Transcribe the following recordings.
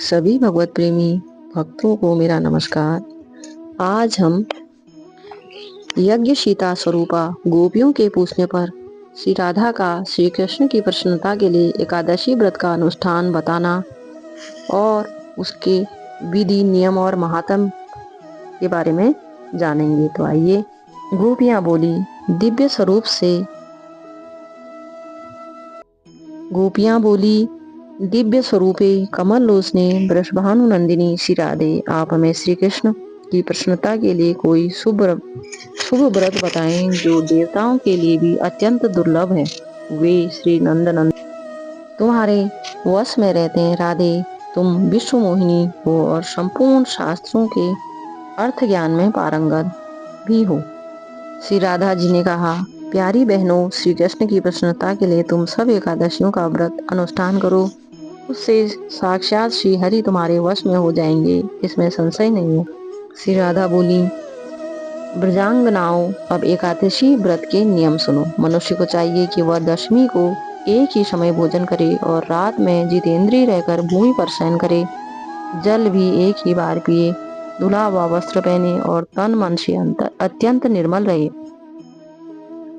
सभी भगवत प्रेमी भक्तों को मेरा नमस्कार। आज हम यज्ञ सीता स्वरूपा गोपियों के पूछने पर श्री राधा का श्री कृष्ण की प्रसन्नता के लिए एकादशी व्रत का अनुष्ठान बताना और उसके विधि नियम और महात्म के बारे में जानेंगे। तो आइए। गोपियां बोली, दिव्य स्वरूप से गोपियां बोली, दिव्य स्वरूपे कमल लोचने वृषभानु नंदिनी श्री राधे, आप हमें श्री कृष्ण की प्रसन्नता के लिए कोई शुभ व्रत बताएं जो देवताओं के लिए भी अत्यंत दुर्लभ है। वे श्री नंदनंद तुम्हारे वश में रहते हैं। राधे, तुम विश्व मोहिनी हो और संपूर्ण शास्त्रों के अर्थ ज्ञान में पारंगत भी हो। श्री राधा जी ने कहा, प्यारी बहनों, श्री कृष्ण की प्रसन्नता के लिए तुम सब एकादशियों का व्रत अनुष्ठान करो। उससे साक्षात श्री हरि तुम्हारे वश में हो जाएंगे, इसमें संशय नहीं है। श्री राधा बोली, ब्रजांगनाओं, अब एकादशी व्रत के नियम सुनो। मनुष्य को चाहिए कि वह दशमी को एक ही समय भोजन करे और रात में जितेंद्रिय रहकर भूमि पर शयन करे। जल भी एक ही बार पिए, धुला हुआ वस्त्र पहने और तन मन से अत्यंत निर्मल रहे।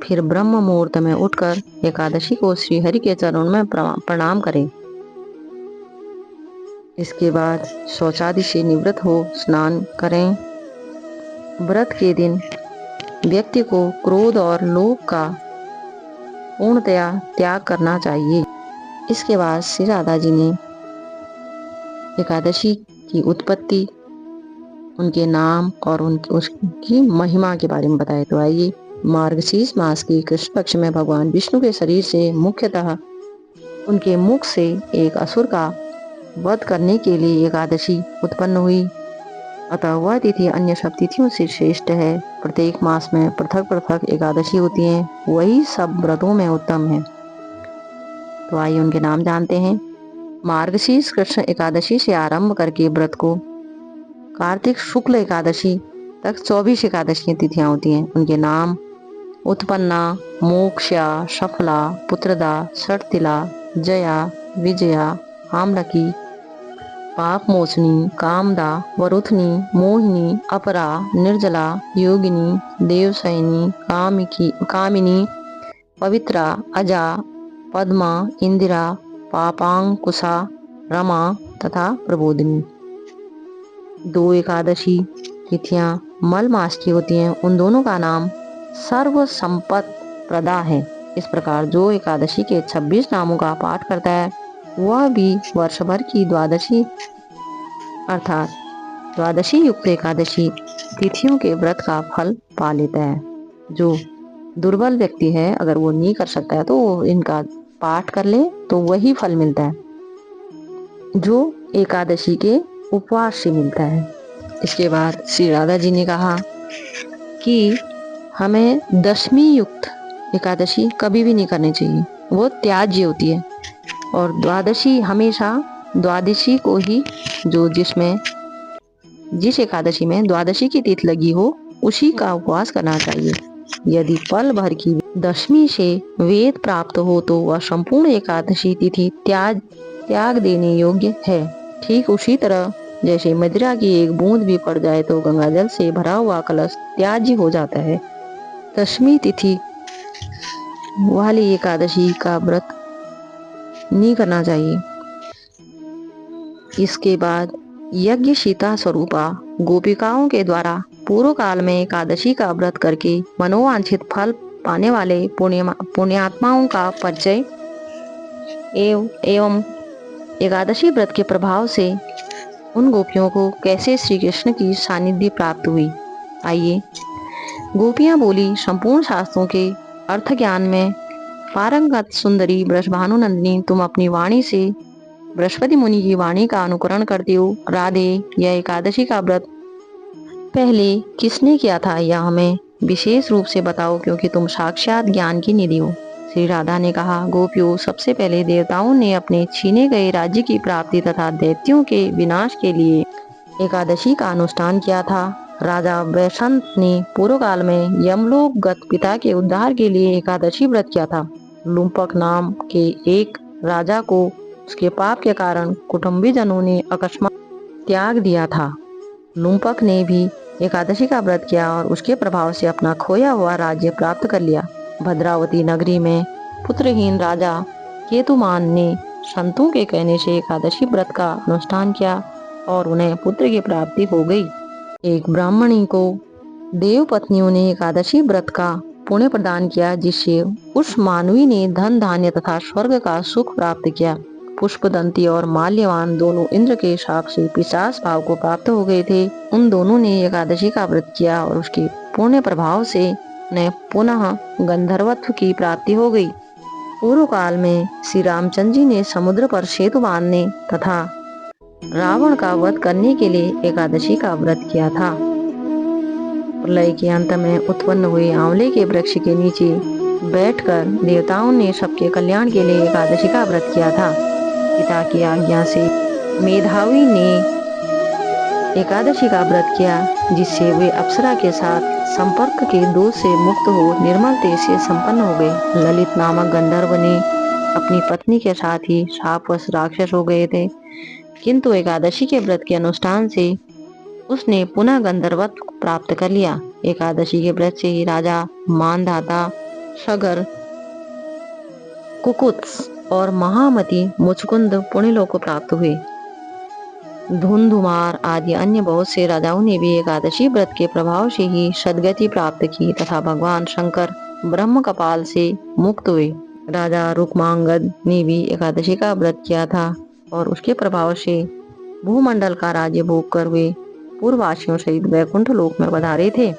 फिर ब्रह्म मुहूर्त में उठकर एकादशी को श्री हरि के चरणों में प्रणाम करें। इसके बाद शौचादि से निवृत्त हो स्नान करें। व्रत के दिन व्यक्ति को क्रोध और लोभ का पूर्णतया त्याग करना चाहिए। इसके बाद श्री राधा जी ने एकादशी की उत्पत्ति, उनके नाम और उसकी महिमा के बारे में बताए। तो आइए। मार्गशीर्ष मास की कृष्ण पक्ष में भगवान विष्णु के शरीर से मुख्यतः उनके मुख से एक असुर का वध करने के लिए एकादशी उत्पन्न हुई। अतः वह तिथि अन्य सब तिथियों से श्रेष्ठ है। प्रत्येक मास में पृथक पृथक एकादशी होती है, वही सब व्रतों में उत्तम है। तो आइए उनके नाम जानते हैं। मार्गशीर्ष कृष्ण एकादशी से आरंभ करके व्रत को कार्तिक शुक्ल एकादशी तक 24 एकादशी तिथियां होती हैं। उनके नाम उत्पन्ना, मोक्षा, सफला, पुत्रदा, षटतिला, जया, विजया, आमलकी, पाप मोचनी, कामदा, वरुथनी, मोहिनी, अपरा, निर्जला, योगिनी, देवसैनी, कामिनी, पवित्रा, अजा, पद्मा, इंदिरा, पापांकुशा, रमा तथा प्रबोधिनी। 2 एकादशी तिथियां मल मास की होती हैं। उन दोनों का नाम सर्व संपत प्रदा है। इस प्रकार जो एकादशी के 26 नामों का पाठ करता है वह भी वर्ष भर की द्वादशी अर्थात द्वादशी युक्त एकादशी तिथियों के व्रत का फल पा लेता है। जो दुर्बल व्यक्ति है, अगर वो नहीं कर सकता है तो वो इनका पाठ कर ले तो वही फल मिलता है जो एकादशी के उपवास से मिलता है। इसके बाद श्री राधा जी ने कहा कि हमें दशमी युक्त एकादशी कभी भी नहीं करनी चाहिए, वो त्याज्य होती है। और द्वादशी हमेशा द्वादशी को ही जिस एकादशी में द्वादशी की तिथि लगी हो उसी का उपवास करना चाहिए। यदि पल भर की दशमी से वेद प्राप्त हो तो वह संपूर्ण एकादशी तिथि त्याग देने योग्य है। ठीक उसी तरह जैसे मदिरा की एक बूंद भी पड़ जाए तो गंगाजल से भरा हुआ कलश त्याज्य हो जाता है। दशमी तिथि वाली एकादशी का व्रत नहीं करना चाहिए। इसके बाद यज्ञ सीता स्वरूपा गोपिकाओं के द्वारा पूर्व काल में एकादशी का व्रत करके मनोवांछित फल पाने वाले पुण्यात्माओं का परिचय एवं एकादशी व्रत के प्रभाव से उन गोपियों को कैसे श्री कृष्ण की सानिध्य प्राप्त हुई। आइए। गोपियां बोली, संपूर्ण शास्त्रों के अर्थ ज्ञान में पारंगत सुंदरी वृषभानु नंदिनी, तुम अपनी वाणी से बृहस्पति मुनि की वाणी का अनुकरण करती हो। राधे, यह एकादशी का व्रत पहले किसने किया था यह हमें विशेष रूप से बताओ, क्योंकि तुम साक्षात ज्ञान की निधि हो। श्री राधा ने कहा, गोपियों, सबसे पहले देवताओं ने अपने छीने गए राज्य की प्राप्ति तथा दैत्यों के विनाश के लिए एकादशी का अनुष्ठान किया था। राजा वैशंत ने पूर्व काल में यमलोक गत पिता के उद्धार के लिए एकादशी व्रत किया था। लुम्पक नाम के एक राजा को उसके पाप के कारण कुटुंबीजनों ने अकस्मात त्याग दिया था। लुम्पक ने भी एकादशी का व्रत किया और उसके प्रभाव से अपना खोया हुआ राज्य प्राप्त कर लिया। भद्रावती नगरी में पुत्रहीन राजा केतुमान ने संतों के कहने से एकादशी व्रत का अनुष्ठान किया और उन्हें पुत्र की प्राप्ति हो गई। एक ब्राह्मणी को देव पत्नियों ने एकादशी व्रत का पुण्य प्रदान किया, जिससे उस मानवी ने धन धान्य तथा स्वर्ग का सुख प्राप्त किया। पुष्पदंती और माल्यवान दोनों इंद्र के शाप से पिशाच भाव को प्राप्त हो गए थे। उन दोनों ने एकादशी का व्रत किया और उसके पुण्य प्रभाव से उन्हें पुनः गंधर्वत्व की प्राप्ति हो गई। पूर्व काल में श्री रामचंद्र जी ने समुद्र पर सेतु बांधने तथा रावण का वध करने के लिए एकादशी का व्रत किया था। प्रलय के अंत में उत्पन्न हुए आंवले के वृक्ष के नीचे बैठकर देवताओं ने सबके कल्याण के लिए एकादशी का व्रत किया था। पिता की आज्ञा से मेधावी ने एकादशी का व्रत किया, जिससे वे अप्सरा के साथ संपर्क के दोष से मुक्त हो निर्मल तेज से संपन्न हो गए। ललित नामक गंधर्व ने अपनी पत्नी के साथ ही शापवश राक्षस हो गए थे, किंतु एकादशी के व्रत के अनुष्ठान से उसने पुनः गंधर्वत्व प्राप्त कर लिया। एकादशी के व्रत से ही राजा मानधाता, सगर, कुकुत्स और महामती मुचकुंद पुण्यलोक को प्राप्त हुए। धुंधुमार आदि अन्य बहुत से राजाओं ने भी एकादशी व्रत के प्रभाव से ही सद्गति प्राप्त की तथा भगवान शंकर ब्रह्म कपाल से मुक्त हुए। राजा रुक्मांगद ने भी एकादशी का व्रत किया था और उसके प्रभाव से भूमंडल का राज्य भोग कर वे पूर्ववासियों सहित वैकुंठ लोक में पधारे थे।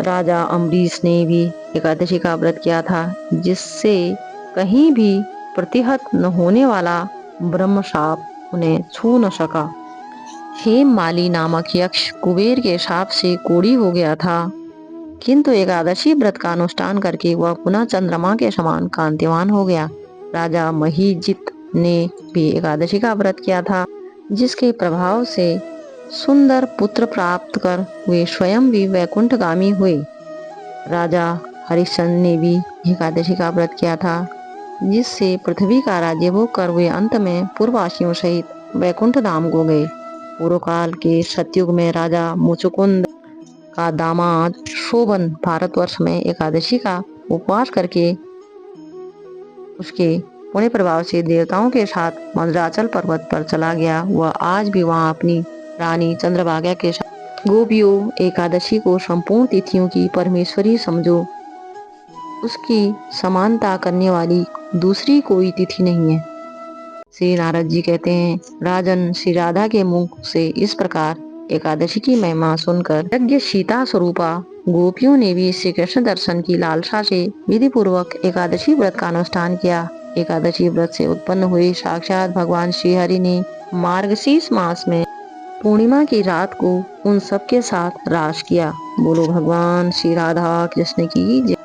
राजा अम्बरीश ने भी एकादशी का व्रत किया था, जिससे कहीं भी प्रतिहत न होने वाला ब्रह्म शाप उन्हें छू न सका। हेममाली नामक यक्ष कुबेर के शाप से कोढ़ी हो गया था, किंतु एकादशी व्रत का अनुष्ठान करके वह पुनः चंद्रमा के समान कांतिवान हो गया। राजा महीजित ने भी एकादशी का व्रत किया था, जिसके प्रभाव से सुंदर पुत्र प्राप्त कर वे स्वयं भी वैकुंठगामी हुए। राजा हरिश्चंद्र ने भी एकादशी का व्रत किया था, जिससे पृथ्वी का राज्य भोग कर वे अंत में पूर्ववासियों सहित वैकुंठ धाम को गए। पूर्व काल के सतयुग में राजा मुचुकुंद का दामाद शोभन भारतवर्ष में एकादशी का उपवास करके उसके पुण्य प्रभाव से देवताओं के साथ मंदराचल पर्वत पर चला गया। वह आज भी वहां अपनी रानी चंद्रभागा के साथ गोपियों एकादशी को संपूर्ण तिथियों की परमेश्वरी समझो, उसकी समानता करने वाली दूसरी कोई तिथि नहीं है। श्री नारद जी कहते हैं, राजन श्री राधा के मुख से इस प्रकार एकादशी की महिमा सुनकर यज्ञ सीता स्वरूपा गोपियों ने भी श्री कृष्ण दर्शन की लालसा से विधि पूर्वक एकादशी व्रत का अनुष्ठान किया। एकादशी व्रत से उत्पन्न हुए साक्षात भगवान श्री हरि ने मार्गशीर्ष मास में पूर्णिमा की रात को उन सबके साथ रास किया। बोलो भगवान श्री राधा कृष्ण की जय।